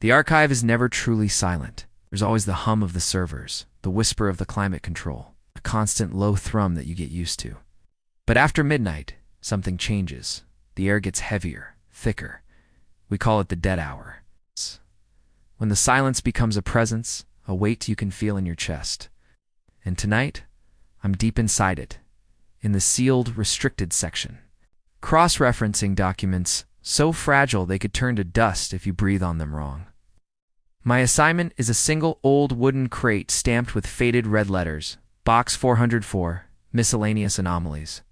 The archive is never truly silent. There's always the hum of the servers, the whisper of the climate control, a constant low thrum that you get used to. But after midnight, something changes. The air gets heavier, thicker. We call it the dead hour. When the silence becomes a presence, a weight you can feel in your chest. And tonight, I'm deep inside it, in the sealed, restricted section. Cross-referencing documents so fragile they could turn to dust if you breathe on them wrong. My assignment is a single old wooden crate stamped with faded red letters, Box 404, Miscellaneous Anomalies.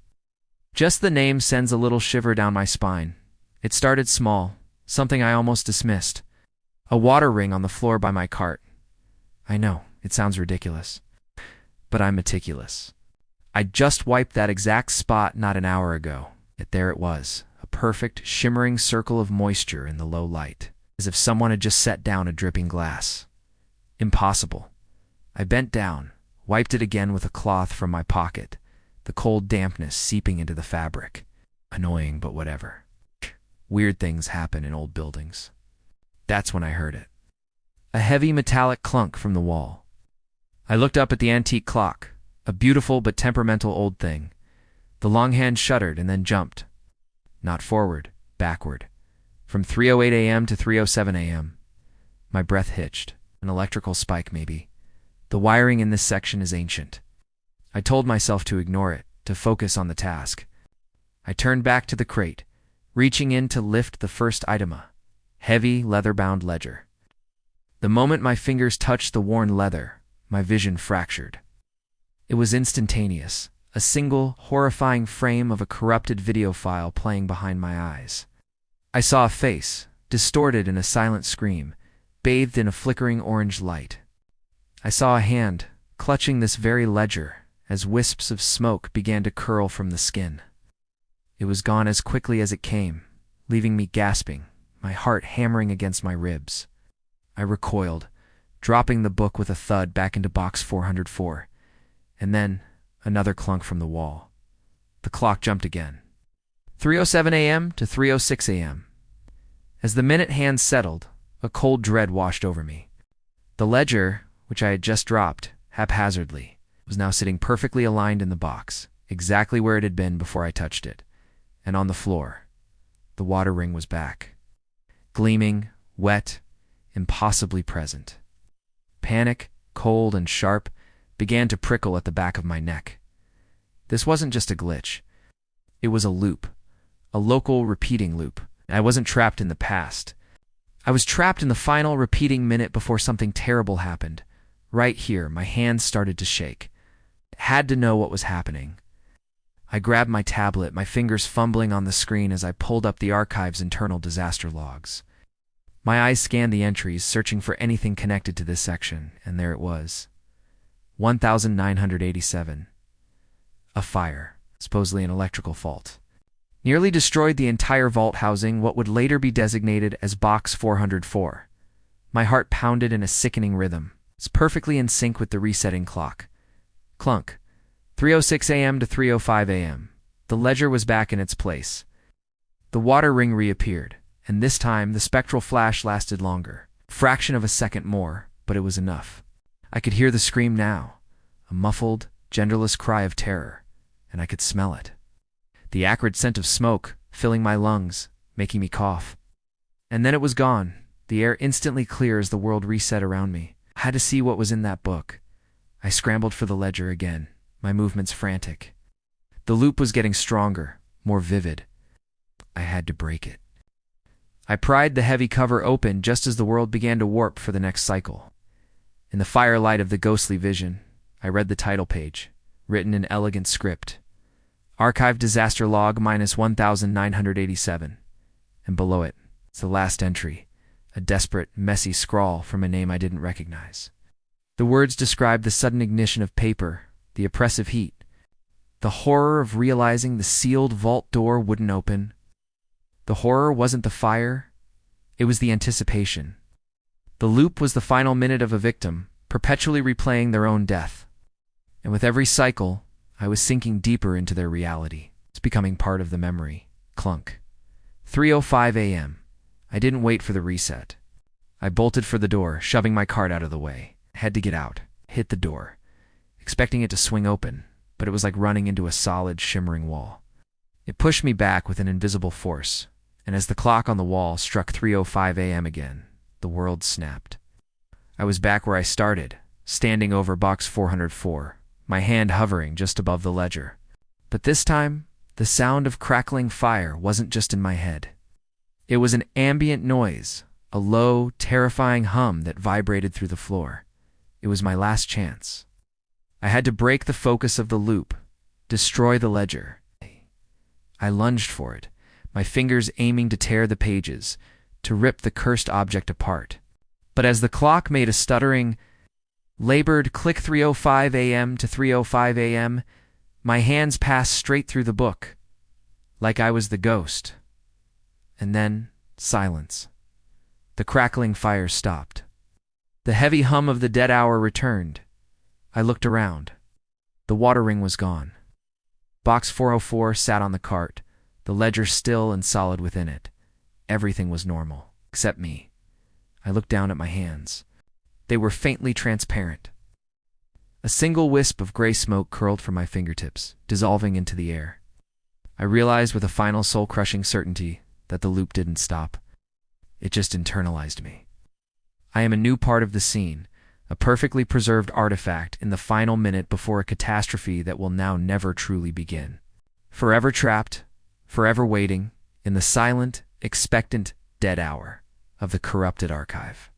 Just the name sends a little shiver down my spine. It started small, something I almost dismissed. A water ring on the floor by my cart. I know, it sounds ridiculous. But I'm meticulous. I just wiped that exact spot not an hour ago, yet there it was, a perfect, shimmering circle of moisture in the low light, as if someone had just set down a dripping glass. Impossible. I bent down, wiped it again with a cloth from my pocket, the cold dampness seeping into the fabric. Annoying, but whatever. Weird things happen in old buildings. That's when I heard it. A heavy metallic clunk from the wall. I looked up at the antique clock, a beautiful but temperamental old thing. The long hand shuddered and then jumped. Not forward, backward. From 3:08 a.m. to 3:07 a.m. My breath hitched. An electrical spike, maybe. The wiring in this section is ancient. I told myself to ignore it, to focus on the task. I turned back to the crate, reaching in to lift the first item, a heavy, leather-bound ledger. The moment my fingers touched the worn leather, my vision fractured. It was instantaneous, a single, horrifying frame of a corrupted video file playing behind my eyes. I saw a face, distorted in a silent scream, bathed in a flickering orange light. I saw a hand, clutching this very ledger, as wisps of smoke began to curl from the skin. It was gone as quickly as it came, leaving me gasping, my heart hammering against my ribs. I recoiled, dropping the book with a thud back into box 404, and then another clunk from the wall. The clock jumped again. 3:07 a.m. to 3:06 a.m. As the minute hand settled, a cold dread washed over me. The ledger, which I had just dropped, haphazardly, was now sitting perfectly aligned in the box, exactly where it had been before I touched it. And on the floor, the water ring was back. Gleaming, wet, impossibly present. Panic, cold and sharp, began to prickle at the back of my neck. This wasn't just a glitch. It was a loop, a local repeating loop. I wasn't trapped in the past. I was trapped in the final repeating minute before something terrible happened. Right here, my hands started to shake. I had to know what was happening. I grabbed my tablet, my fingers fumbling on the screen as I pulled up the archive's internal disaster logs. My eyes scanned the entries, searching for anything connected to this section, and there it was. 1987. A fire, supposedly an electrical fault. Nearly destroyed the entire vault housing what would later be designated as Box 404. My heart pounded in a sickening rhythm. It's perfectly in sync with the resetting clock. Clunk. 3:06 a.m. to 3:05 a.m. The ledger was back in its place. The water ring reappeared, and this time the spectral flash lasted longer. Fraction of a second more, but it was enough. I could hear the scream now, a muffled, genderless cry of terror, and I could smell it. The acrid scent of smoke filling my lungs, making me cough. And then it was gone, the air instantly clear as the world reset around me. I had to see what was in that book. I scrambled for the ledger again, my movements frantic. The loop was getting stronger, more vivid. I had to break it. I pried the heavy cover open just as the world began to warp for the next cycle. In the firelight of the ghostly vision, I read the title page, written in elegant script. Archive Disaster Log minus 1987. And below it, it's the last entry, a desperate, messy scrawl from a name I didn't recognize. The words described the sudden ignition of paper, the oppressive heat, the horror of realizing the sealed vault door wouldn't open. The horror wasn't the fire, it was the anticipation. The loop was the final minute of a victim, perpetually replaying their own death. And with every cycle, I was sinking deeper into their reality. It's becoming part of the memory. Clunk. 3:05 a.m. I didn't wait for the reset. I bolted for the door, shoving my cart out of the way. Had to get out, hit the door, expecting it to swing open, but it was like running into a solid, shimmering wall. It pushed me back with an invisible force, and as the clock on the wall struck 3:05 a.m. again, the world snapped. I was back where I started, standing over box 404, my hand hovering just above the ledger. But this time, the sound of crackling fire wasn't just in my head. It was an ambient noise, a low, terrifying hum that vibrated through the floor. It was my last chance. I had to break the focus of the loop, destroy the ledger. I lunged for it, my fingers aiming to tear the pages, to rip the cursed object apart. But as the clock made a stuttering, labored click 3:05 a.m. to 3:05 a.m., my hands passed straight through the book, like I was the ghost. And then, silence. The crackling fire stopped. The heavy hum of the dead hour returned. I looked around. The water ring was gone. Box 404 sat on the cart, the ledger still and solid within it. Everything was normal, except me. I looked down at my hands. They were faintly transparent. A single wisp of gray smoke curled from my fingertips, dissolving into the air. I realized with a final soul-crushing certainty that the loop didn't stop. It just internalized me. I am a new part of the scene, a perfectly preserved artifact in the final minute before a catastrophe that will now never truly begin. Forever trapped, forever waiting, in the silent, expectant dead hour of the corrupted archive.